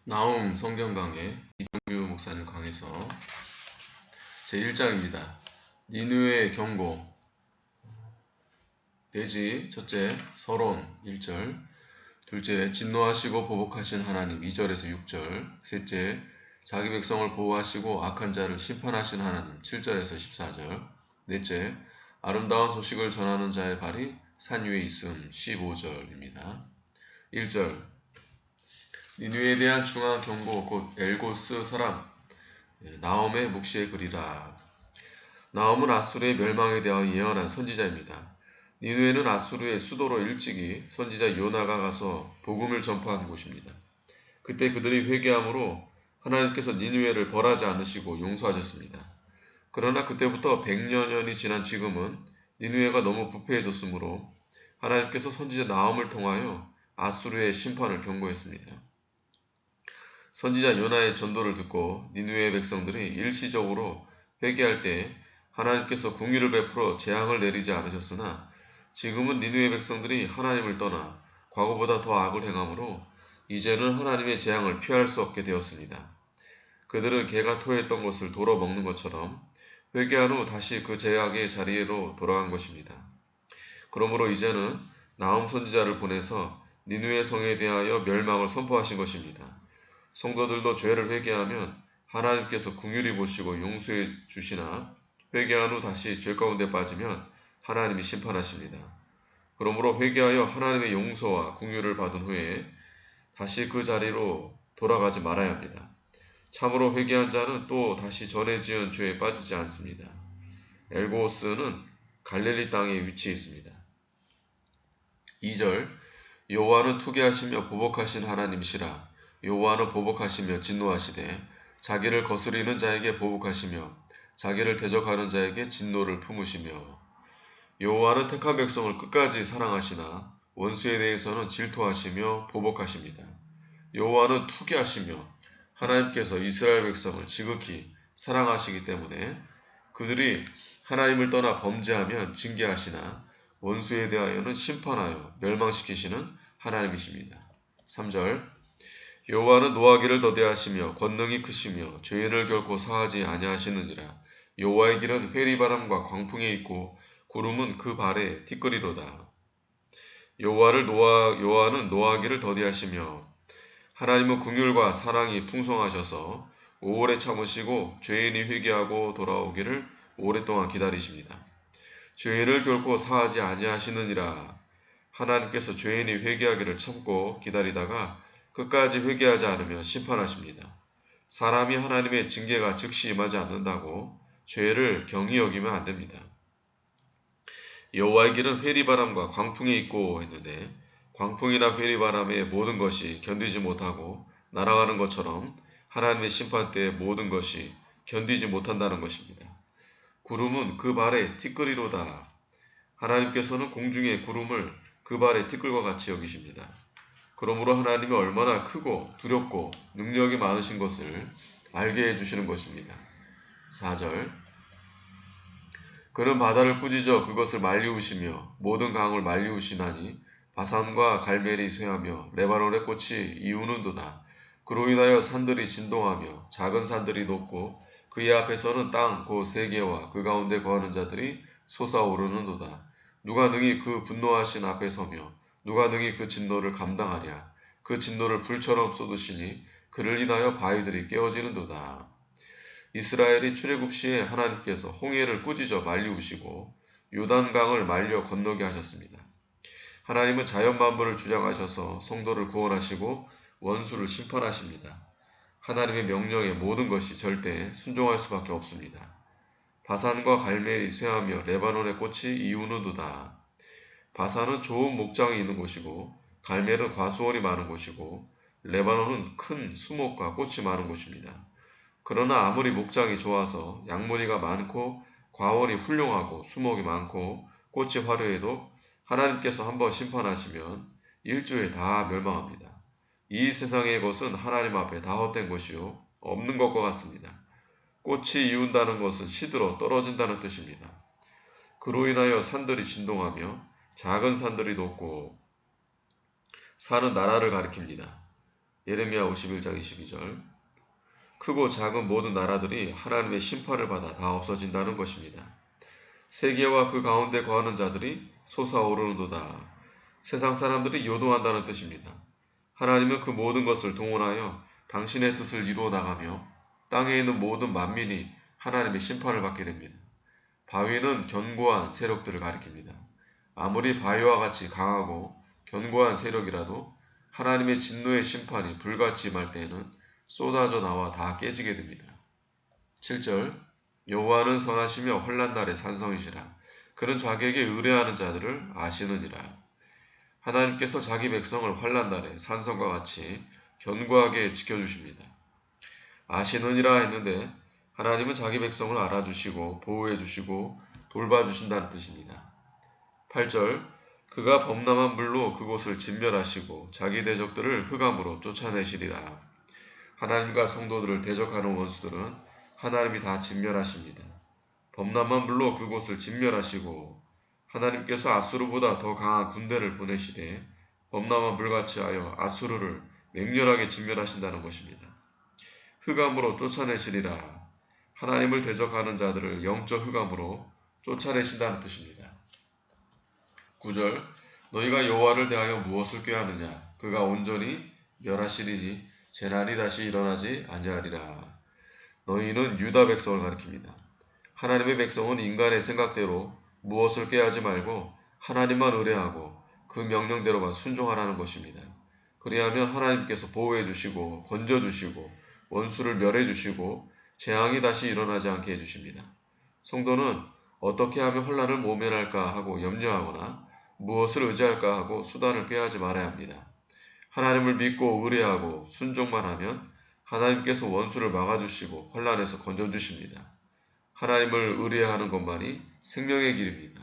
나움 성경 강해 이동규 목사님 강해서 제1장입니다. 니느웨의 경고. 대지 첫째 서론 1절, 둘째 진노하시고 보복하신 하나님 2절에서 6절, 셋째 자기 백성을 보호하시고 악한 자를 심판하신 하나님 7절에서 14절, 넷째 아름다운 소식을 전하는 자의 발이 산 위에 있음 15절입니다. 1절 니느웨에 대한 중한 경고 곧 엘고스 사람 나홈의 묵시의 글이라. 나홈은 아수르의 멸망에 대하여 예언한 선지자입니다. 니느웨는 아수르의 수도로 일찍이 선지자 요나가 가서 복음을 전파한 곳입니다. 그때 그들이 회개함으로 하나님께서 니느웨를 벌하지 않으시고 용서하셨습니다. 그러나 그때부터 100여 년이 지난 지금은 니느웨가 너무 부패해졌으므로 하나님께서 선지자 나홈을 통하여 아수르의 심판을 경고했습니다. 선지자 요나의 전도를 듣고 니느웨의 백성들이 일시적으로 회개할 때 하나님께서 궁유를 베풀어 재앙을 내리지 않으셨으나 지금은 니느웨 백성들이 하나님을 떠나 과거보다 더 악을 행함으로 이제는 하나님의 재앙을 피할 수 없게 되었습니다. 그들은 개가 토했던 것을 도로 먹는 것처럼 회개한 후 다시 그 죄악의 자리로 돌아간 것입니다. 그러므로 이제는 나홈 선지자를 보내서 니느웨 성에 대하여 멸망을 선포하신 것입니다. 성도들도 죄를 회개하면 하나님께서 긍휼히 보시고 용서해 주시나 회개한 후 다시 죄 가운데 빠지면 하나님이 심판하십니다. 그러므로 회개하여 하나님의 용서와 긍휼을 받은 후에 다시 그 자리로 돌아가지 말아야 합니다. 참으로 회개한 자는 또 다시 전에 지은 죄에 빠지지 않습니다. 엘고스는 갈릴리 땅에 위치해 있습니다. 2절 여호와는 투기하시며 보복하신 하나님이시라. 여호와는 보복하시며 진노하시되 자기를 거스리는 자에게 보복하시며 자기를 대적하는 자에게 진노를 품으시며 여호와는 택한 백성을 끝까지 사랑하시나 원수에 대해서는 질투하시며 보복하십니다. 여호와는 투기하시며 하나님께서 이스라엘 백성을 지극히 사랑하시기 때문에 그들이 하나님을 떠나 범죄하면 징계하시나 원수에 대하여는 심판하여 멸망시키시는 하나님이십니다. 3절 여호와는 노하기를 더디하시며 권능이 크시며 죄인을 결코 사하지 아니하시느니라. 여호와의 길은 회리바람과 광풍에 있고 구름은 그 발에 티끌이로다. 여호와는 노하기를 더디하시며 하나님은 긍휼과 사랑이 풍성하셔서 오래 참으시고 죄인이 회개하고 돌아오기를 오랫동안 기다리십니다. 죄인을 결코 사하지 아니하시느니라. 하나님께서 죄인이 회개하기를 참고 기다리다가 끝까지 회개하지 않으면 심판하십니다. 사람이 하나님의 징계가 즉시 임하지 않는다고 죄를 경히 여기면 안 됩니다. 여호와의 길은 회리바람과 광풍에 있고 했는데 광풍이나 회리바람의 모든 것이 견디지 못하고 날아가는 것처럼 하나님의 심판 때의 모든 것이 견디지 못한다는 것입니다. 구름은 그 발에 티끌이로다. 하나님께서는 공중의 구름을 그 발의 티끌과 같이 여기십니다. 그러므로 하나님이 얼마나 크고 두렵고 능력이 많으신 것을 알게 해주시는 것입니다. 4절 그는 바다를 꾸짖어 그것을 말리우시며 모든 강을 말리우시나니 바산과 갈멜이 쇠하며 레바논의 꽃이 이우는도다. 그로 인하여 산들이 진동하며 작은 산들이 높고 그의 앞에서는 땅 그 세계와 그 가운데 거하는 자들이 솟아오르는도다. 누가 능히 그 분노하신 앞에 서며 누가 능히 그 진노를 감당하랴. 그 진노를 불처럼 쏟으시니 그를 인하여 바위들이 깨어지는도다. 이스라엘이 출애굽 시에 하나님께서 홍해를 꾸짖어 말리우시고 요단강을 말려 건너게 하셨습니다. 하나님은 자연 만물을 주장하셔서 성도를 구원하시고 원수를 심판하십니다. 하나님의 명령에 모든 것이 절대 순종할 수밖에 없습니다. 바산과 갈멜이 쇠하며 레바논의 꽃이 이우는도다. 바산은 좋은 목장이 있는 곳이고 갈멜은 과수원이 많은 곳이고 레바논은 큰 수목과 꽃이 많은 곳입니다. 그러나 아무리 목장이 좋아서 양무리가 많고 과원이 훌륭하고 수목이 많고 꽃이 화려해도 하나님께서 한번 심판하시면 일주에 다 멸망합니다. 이 세상의 것은 하나님 앞에 다 헛된 것이요 없는 것과 같습니다. 꽃이 이운다는 것은 시들어 떨어진다는 뜻입니다. 그로 인하여 산들이 진동하며 작은 산들이 높고 산은 나라를 가리킵니다. 예레미야 51장 22절. 크고 작은 모든 나라들이 하나님의 심판을 받아 다 없어진다는 것입니다. 세계와 그 가운데 거하는 자들이 솟아오르는도다. 세상 사람들이 요동한다는 뜻입니다. 하나님은 그 모든 것을 동원하여 당신의 뜻을 이루어 나가며 땅에 있는 모든 만민이 하나님의 심판을 받게 됩니다. 바위는 견고한 세력들을 가리킵니다. 아무리 바위와 같이 강하고 견고한 세력이라도 하나님의 진노의 심판이 불같이 임할 때에는 쏟아져 나와 다 깨지게 됩니다. 7절. 여호와는 선하시며 환난 날에 산성이시라. 그는 자기에게 의뢰하는 자들을 아시느니라. 하나님께서 자기 백성을 환난 날에 산성과 같이 견고하게 지켜주십니다. 아시느니라 했는데 하나님은 자기 백성을 알아주시고 보호해주시고 돌봐주신다는 뜻입니다. 8절. 그가 범람한 물로 그곳을 진멸하시고 자기 대적들을 흑암으로 쫓아내시리라. 하나님과 성도들을 대적하는 원수들은 하나님이 다 진멸하십니다. 범람한 물로 그곳을 진멸하시고 하나님께서 아수르보다 더 강한 군대를 보내시되 범람한 물같이 하여 아수르를 맹렬하게 진멸하신다는 것입니다. 흑암으로 쫓아내시리라. 하나님을 대적하는 자들을 영적 흑암으로 쫓아내신다는 뜻입니다. 9절. 너희가 여호와를 대하여 무엇을 꾀하느냐? 그가 온전히 멸하시리니 재난이 다시 일어나지 아니하리라. 너희는 유다 백성을 가리킵니다. 하나님의 백성은 인간의 생각대로 무엇을 꾀하지 말고 하나님만 의뢰하고 그 명령대로만 순종하라는 것입니다. 그리하면 하나님께서 보호해 주시고 건져 주시고 원수를 멸해 주시고 재앙이 다시 일어나지 않게 해주십니다. 성도는 어떻게 하면 혼란을 모면할까 하고 염려하거나 무엇을 의지할까 하고 수단을 꾀하지 말아야 합니다. 하나님을 믿고 의뢰하고 순종만 하면 하나님께서 원수를 막아주시고 혼란에서 건져주십니다. 하나님을 의뢰하는 것만이 생명의 길입니다.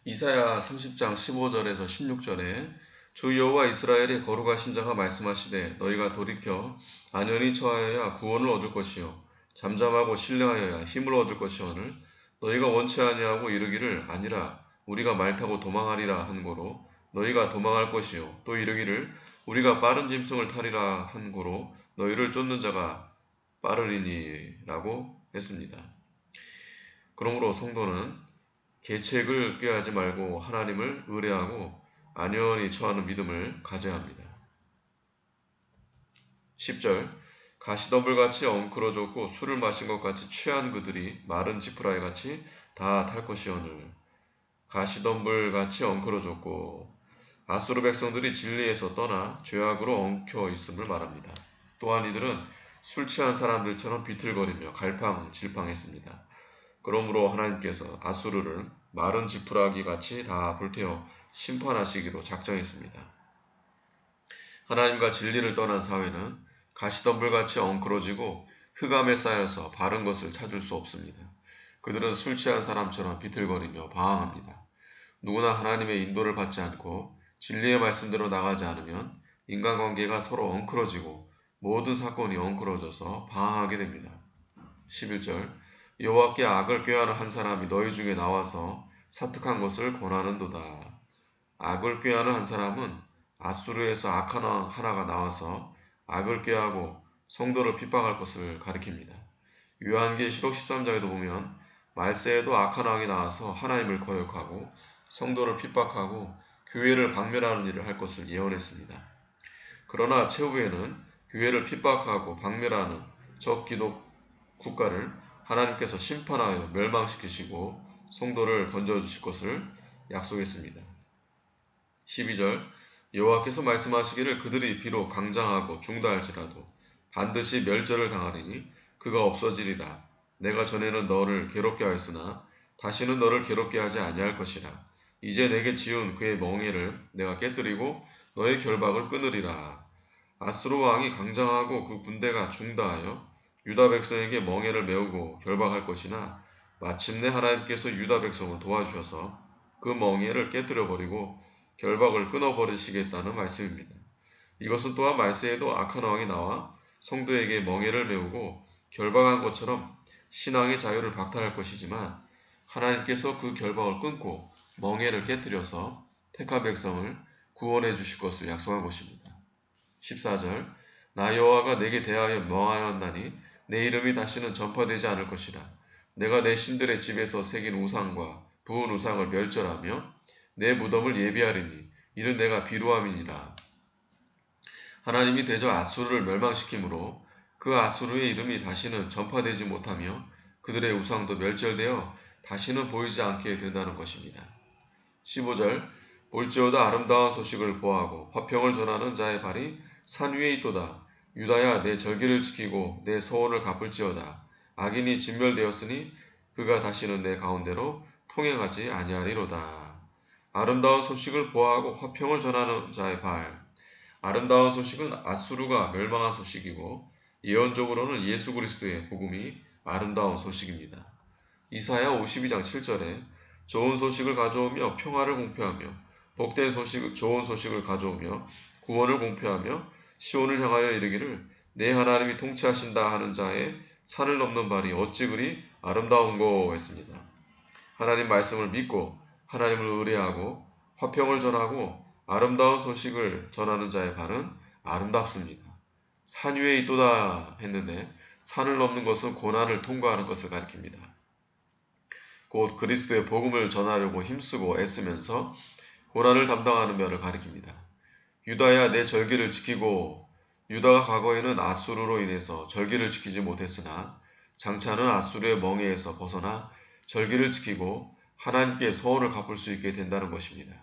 이사야 30장 15절에서 16절에 주 여호와 이스라엘의 거룩하신 자가 말씀하시되 너희가 돌이켜 안연히 처하여야 구원을 얻을 것이요 잠잠하고 신뢰하여야 힘을 얻을 것이오늘 너희가 원치 아니하고 이르기를 아니라 우리가 말 타고 도망하리라 한 고로 너희가 도망할 것이요 또 이르기를 우리가 빠른 짐승을 타리라 한 고로 너희를 쫓는 자가 빠르리니라고 했습니다. 그러므로 성도는 계책을 꾀하지 말고 하나님을 의뢰하고 안연히 처하는 믿음을 가져야 합니다. 10절. 가시덤불같이 엉클어졌고 술을 마신 것 같이 취한 그들이 마른 지푸라기 같이 다 탈 것이오늘. 가시덤불같이 엉클어졌고 아수르 백성들이 진리에서 떠나 죄악으로 엉켜 있음을 말합니다. 또한 이들은 술 취한 사람들처럼 비틀거리며 갈팡질팡했습니다. 그러므로 하나님께서 아수르를 마른 지푸라기 같이 다 불태워 심판하시기로 작정했습니다. 하나님과 진리를 떠난 사회는 가시덤불같이 엉클어지고 흑암에 쌓여서 바른 것을 찾을 수 없습니다. 그들은 술 취한 사람처럼 비틀거리며 방황합니다. 누구나 하나님의 인도를 받지 않고 진리의 말씀대로 나가지 않으면 인간관계가 서로 엉클어지고 모든 사건이 엉클어져서 방황하게 됩니다. 11절. 여호와께 악을 꾀하는 한 사람이 너희 중에 나와서 사특한 것을 권하는도다. 악을 꾀하는 한 사람은 아수르에서 악한 왕 하나가 나와서 악을 꾀하고 성도를 핍박할 것을 가리킵니다. 요한계시록 13장에도 보면 말세에도 악한 왕이 나와서 하나님을 거역하고 성도를 핍박하고 교회를 박멸하는 일을 할 것을 예언했습니다. 그러나 최후에는 교회를 핍박하고 박멸하는 적기독 국가를 하나님께서 심판하여 멸망시키시고 성도를 건져주실 것을 약속했습니다. 12절. 여호와께서 말씀하시기를 그들이 비록 강장하고 중다할지라도 반드시 멸절을 당하리니 그가 없어지리라. 내가 전에는 너를 괴롭게 하였으나 다시는 너를 괴롭게 하지 아니할 것이라. 이제 내게 지은 그의 멍에를 내가 깨뜨리고 너의 결박을 끊으리라. 아수르 왕이 강장하고 그 군대가 중다하여 유다 백성에게 멍에를 메우고 결박할 것이나 마침내 하나님께서 유다 백성을 도와주셔서 그 멍에를 깨뜨려 버리고 결박을 끊어버리시겠다는 말씀입니다. 이것은 또한 말세에도 악한 왕이 나와 성도에게 멍에를 메우고 결박한 것처럼 신앙의 자유를 박탈할 것이지만 하나님께서 그 결박을 끊고 멍에를 깨뜨려서 택한 백성을 구원해 주실 것을 약속한 것입니다. 14절. 나 여호와가 내게 대하여 명하였나니 내 이름이 다시는 전파되지 않을 것이라. 내가 내 신들의 집에서 새긴 우상과 부은 우상을 멸절하며 내 무덤을 예비하리니 이는 내가 비루함이니라. 하나님이 대저 아수르를 멸망시키므로 그 아수르의 이름이 다시는 전파되지 못하며 그들의 우상도 멸절되어 다시는 보이지 않게 된다는 것입니다. 15절 볼지어다 아름다운 소식을 보아하고 화평을 전하는 자의 발이 산 위에 있도다. 유다야 내 절기를 지키고 내 서원을 갚을지어다. 악인이 진멸되었으니 그가 다시는 내 가운데로 통행하지 아니하리로다. 아름다운 소식을 보아하고 화평을 전하는 자의 발. 아름다운 소식은 아수르가 멸망한 소식이고 예언적으로는 예수 그리스도의 복음이 아름다운 소식입니다. 이사야 52장 7절에 좋은 소식을 가져오며 평화를 공표하며 복된 소식, 좋은 소식을 가져오며 구원을 공표하며 시온을 향하여 이르기를 내 하나님이 통치하신다 하는 자의 산을 넘는 발이 어찌 그리 아름다운고 했습니다. 하나님 말씀을 믿고 하나님을 의뢰하고 화평을 전하고 아름다운 소식을 전하는 자의 발은 아름답습니다. 산 위에 있도다 했는데 산을 넘는 것은 고난을 통과하는 것을 가리킵니다. 곧 그리스도의 복음을 전하려고 힘쓰고 애쓰면서 고난을 담당하는 면을 가리킵니다. 유다야 내 절기를 지키고 유다가 과거에는 아수르로 인해서 절기를 지키지 못했으나 장차는 아수르의 멍에에서 벗어나 절기를 지키고 하나님께 서원을 갚을 수 있게 된다는 것입니다.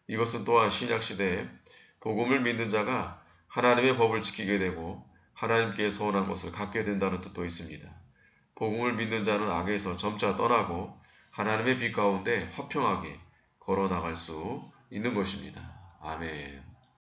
이것은 또한 신약시대에 복음을 믿는 자가 하나님의 법을 지키게 되고 하나님께 서원한 것을 갚게 된다는 뜻도 있습니다. 복음을 믿는 자는 악에서 점차 떠나고 하나님의 빛 가운데 화평하게 걸어나갈 수 있는 것입니다. 아멘.